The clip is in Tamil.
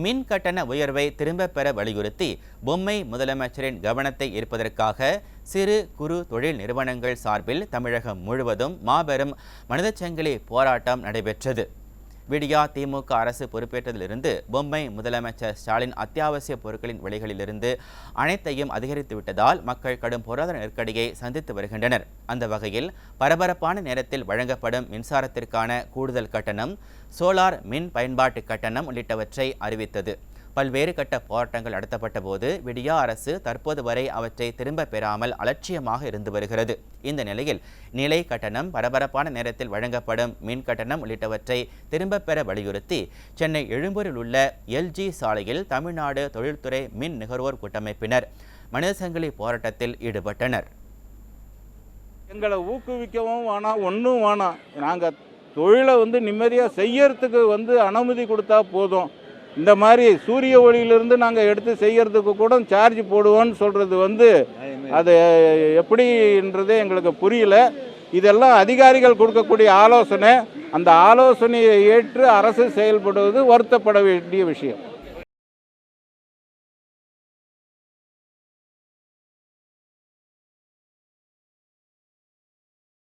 மின் கட்டண உயர்வை திரும்பப் பெற வலியுறுத்தி பொம்மை முதலமைச்சரின் கவனத்தை ஈர்ப்பதற்காக சிறு குறு தொழில் நிறுவனங்கள் சார்பில் தமிழகம் முழுவதும் மாபெரும் மனிதச்சங்கிலி போராட்டம் நடைபெற்றது. விடியா திமுக அரசு பொறுப்பேற்றதிலிருந்து பொம்மை முதலமைச்சர் ஸ்டாலின் அத்தியாவசிய பொருட்களின் விலைகளிலிருந்து அனைத்தையும் அதிகரித்துவிட்டதால் மக்கள் கடும் பொருளாதார நெருக்கடியை சந்தித்து வருகின்றனர். அந்த வகையில் பரபரப்பான நேரத்தில் வழங்கப்படும் மின்சாரத்திற்கான கூடுதல் கட்டணம், சோலார் மின் பயன்பாட்டு கட்டணம் உள்ளிட்டவற்றை அறிவித்தது. பல்வேறு கட்ட போராட்டங்கள் நடத்தப்பட்ட போது விடியா அரசு தற்போது வரை அவற்றை திரும்ப பெறாமல் அலட்சியமாக இருந்து வருகிறது. இந்த நிலையில் நிலை கட்டணம், பரபரப்பான நேரத்தில் வழங்கப்படும் மின் கட்டணம் உள்ளிட்டவற்றை திரும்ப பெற வலியுறுத்தி சென்னை எழும்பூரில் உள்ள LG சாலையில் தமிழ்நாடு தொழில்துறை மின் நுகர்வோர் கூட்டமைப்பினர் மனிதசங்கிலி போராட்டத்தில் ஈடுபட்டனர். எங்களை ஊக்குவிக்கவும் வேணாம், ஒன்றும் வேணாம். நாங்கள் தொழிலை நிம்மதியாக செய்யறதுக்கு அனுமதி கொடுத்தா போதும். இந்த மாதிரி சூரிய ஒளியிலிருந்து நாங்கள் எடுத்து செய்யறதுக்கு கூட சார்ஜ் போடுவோன்னு சொல்கிறது அது எப்படின்றதே எங்களுக்கு புரியல. இதெல்லாம் அதிகாரிகள் கொடுக்கக்கூடிய ஆலோசனை. அந்த ஆலோசனையை ஏற்று அரசு செயல்படுவது வருத்தப்பட வேண்டிய விஷயம்.